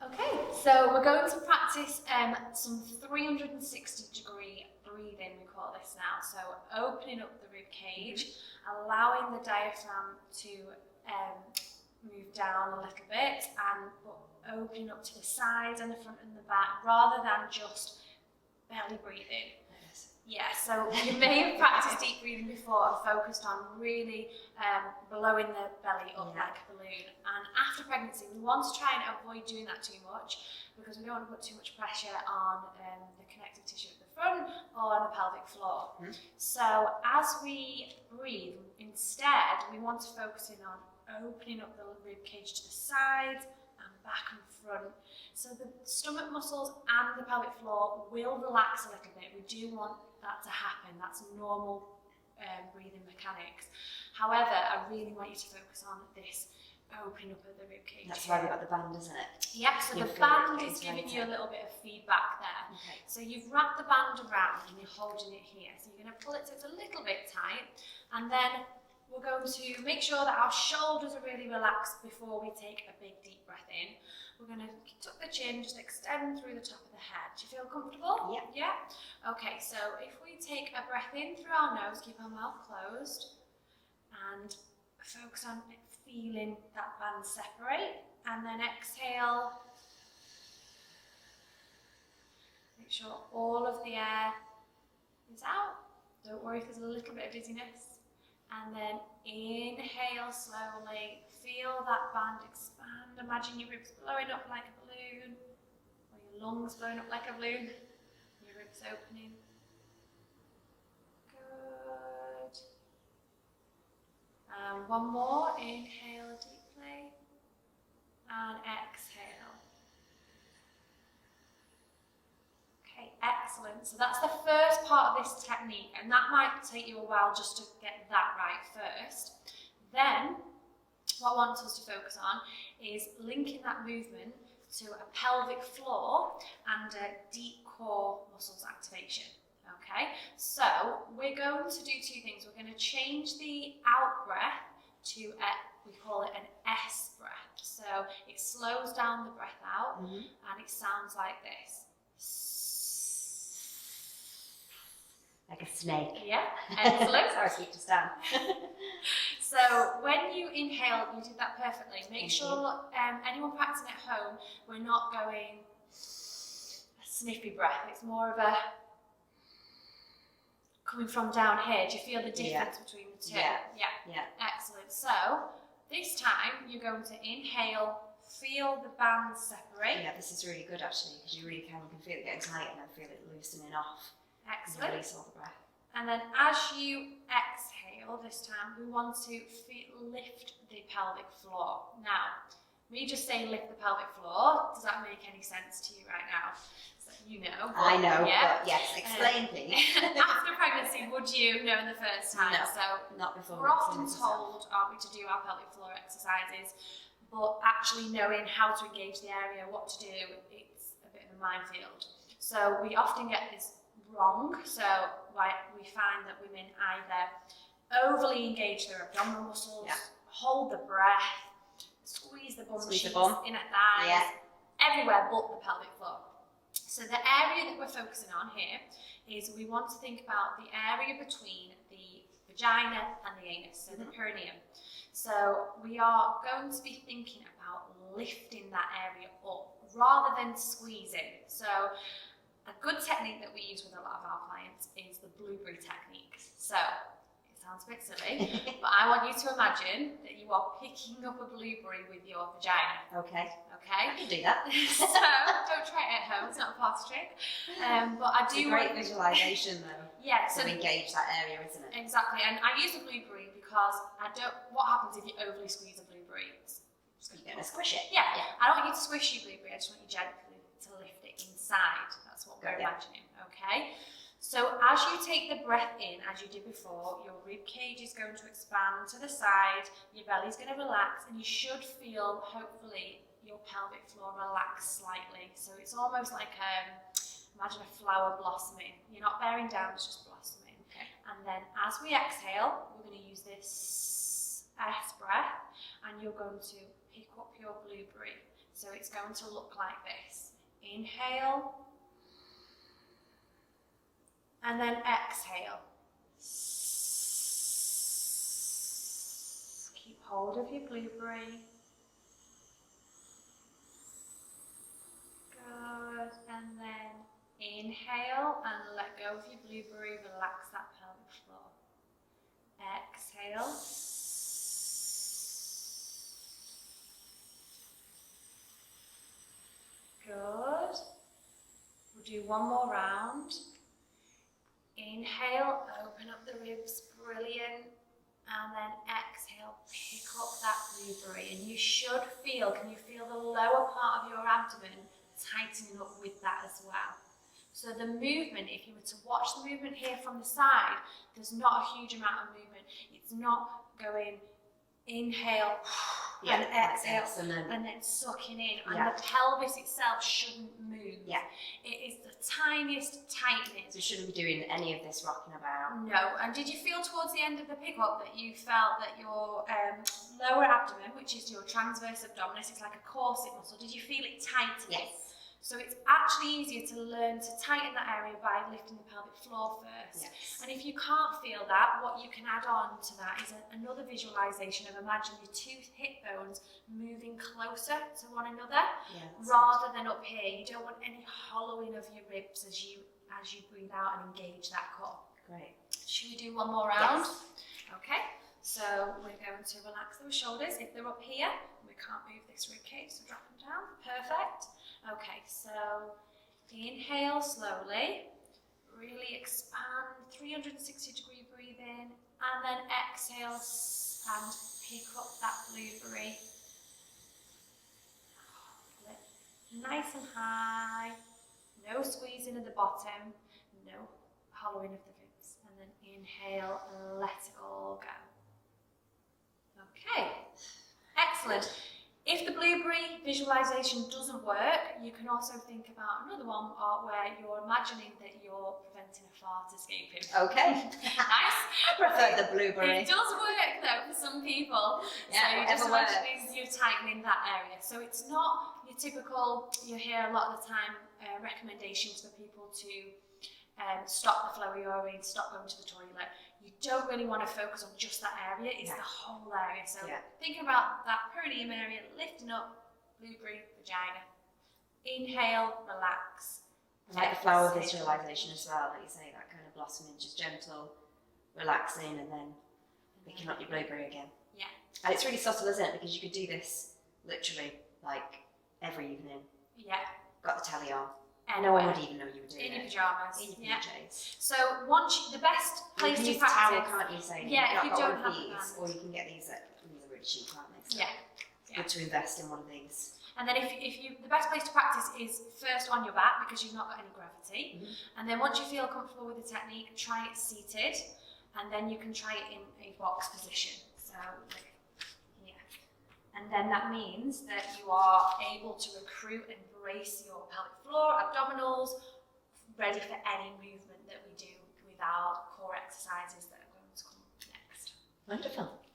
Okay, so we're going to practice some 360-degree breathing, we call this now. So opening up the rib cage, allowing the diaphragm to move down a little bit, and opening up to the sides and the front and the back, rather than just belly breathing. Yeah, so you may have practiced deep breathing before and focused on really blowing the belly up like a balloon. And after pregnancy, we want to try and avoid doing that too much because we don't want to put too much pressure on the connective tissue at the front or on the pelvic floor. So as we breathe, instead, we want to focus in on opening up the rib cage to the sides and back and front. So the stomach muscles and the pelvic floor will relax a little bit. We do want that to happen. That's normal breathing mechanics. However, I really want you to focus on this opening up of the rib cage. That's why we've got the band, isn't it? Yeah, so the band is giving you a little bit of feedback there. Okay. So you've wrapped the band around and you're holding it here. So you're going to pull it so it's a little bit tight, and then we're going to make sure that our shoulders are really relaxed before we take a big deep breath in. We're going to tuck the chin, just extend through the top of the head. Do you feel comfortable? Yeah. Yeah? Okay, so if we take a breath in through our nose, keep our mouth closed, and focus on feeling that band separate, and then exhale. Make sure all of the air is out. Don't worry if there's a little bit of dizziness. And then inhale slowly, feel that band expand. Imagine your ribs blowing up like a balloon, or your lungs blowing up like a balloon, your ribs opening. Good. And one more, inhale deeply, and exhale. Okay, excellent. So that's the first part of this technique, and that might take you a while just to get that right first. Then, what I want us to focus on is linking that movement to a pelvic floor and a deep core muscles activation. Okay, so we're going to do two things. We're going to change the out breath to we call it an S breath. So it slows down the breath out, and it sounds like this. Like a snake. Yeah, excellent. Sorry, speak just down. So when you inhale, you did that perfectly. Make sure anyone practicing at home, we're not going a sniffy breath. It's more of a coming from down here. Do you feel the difference between the two? Yeah. Excellent. So this time you're going to inhale, feel the bands separate. Yeah, this is really good actually, because you really can feel it getting tight and then feel it loosening off. Excellent. Release all the breath. And then as you exhale this time, we want to lift the pelvic floor. Now, me just saying lift the pelvic floor, does that make any sense to you right now? So you know. I know, but yes, explain please. After pregnancy, would you know the first time? No, so not before. We're often told, aren't we, to do our pelvic floor exercises, but actually knowing how to engage the area, what to do, it's a bit of a minefield. So we often get this wrong. So we find that women either overly engage their abdominal muscles, hold the breath, squeeze the bum cheeks, inner thighs, everywhere but the pelvic floor. So the area that we're focusing on here is we want to think about the area between the vagina and the anus, so the perineum. So we are going to be thinking about lifting that area up rather than squeezing. So a good technique that we use with a lot of our clients is the blueberry technique. So, it sounds a bit silly, but I want you to imagine that you are picking up a blueberry with your vagina. Okay. Okay? I can do that. So, don't try it at home, it's not a party trick. But I do it's a great visualisation though. Yeah. So to engage that area, isn't it? Exactly, and I use a blueberry because what happens if you overly squeeze a blueberry? You're going to squish it. Yeah. I don't want you to squish your blueberry, I just want you gently to lift it inside. That's what we're imagining, okay? So as you take the breath in, as you did before, your rib cage is going to expand to the side, your belly's going to relax, and you should feel, hopefully, your pelvic floor relax slightly. So it's almost like, imagine a flower blossoming. You're not bearing down, it's just blossoming. Okay. And then as we exhale, we're going to use this S breath, and you're going to pick up your blueberry. So it's going to look like this. Inhale. And then exhale. Keep hold of your blueberry. Good. And then inhale and let go of your blueberry. Relax that pelvic floor. Exhale. Good. We'll do one more round. Inhale, open up the ribs, brilliant. And then exhale, pick up that blueberry. And you should feel, can you feel the lower part of your abdomen tightening up with that as well? So the movement, if you were to watch the movement here from the side, there's not a huge amount of movement. It's not going inhale and exhale and then sucking in. And the pelvis itself shouldn't move. Yeah. It is the tiniest tightening. So we shouldn't be doing any of this rocking about. No. And did you feel towards the end of the pickup that you felt that your lower abdomen, which is your transverse abdominis, it's like a corset muscle, did you feel it tighten? Yes. So it's actually easier to learn to tighten that area by lifting the pelvic floor first. Yes. And if you can't feel that, what you can add on to that is another visualization of imagine your two hip bones moving closer to one another rather than up here. You don't want any hollowing of your ribs as you breathe out and engage that core. Great. Should we do one more round? Yes. Okay. So we're going to relax those shoulders. If they're up here, we can't move this rib cage, so drop them down. Perfect. Okay, so inhale slowly, really expand, 360-degree breathe in, and then exhale and pick up that blueberry. Nice and high, no squeezing at the bottom, no hollowing of the ribs, and then inhale and let it all go. Okay, excellent. If the blueberry visualization doesn't work, you can also think about another one where you're imagining that you're preventing a fart escaping. Okay. Nice. I prefer the blueberry. It does work though for some people. Yeah, so you just works. imagine you're tightening that area. So it's not your typical, you hear a lot of the time recommendations for people to stop the flow of your urine, stop going to the toilet. You don't really want to focus on just that area, it's the whole area. So think about that perineum area, lifting up, blueberry, vagina. Inhale, relax. I like the flower visualization as well, like you say, that kind of blossoming, just gentle, relaxing, and then picking up your blueberry again. Yeah. And it's really subtle, isn't it? Because you could do this literally like every evening. Yeah. Got the telly on. Anyway. No one would even know you were doing in it. your pyjamas. In your PJs. So the best place you to can use practice. a towel, can't you? Say Yeah, if you don't have these, them. or you can get these these are really cheap, aren't they? So Yeah. good to invest in one of these. And then the best place to practice is first on your back because you've not got any gravity. And then once you feel comfortable with the technique, try it seated, and then you can try it in a box position. So like here. And then that means that you are able to recruit and brace your pelvic floor, abdominals, ready for any movement that we do with our core exercises that are going to come next. Wonderful.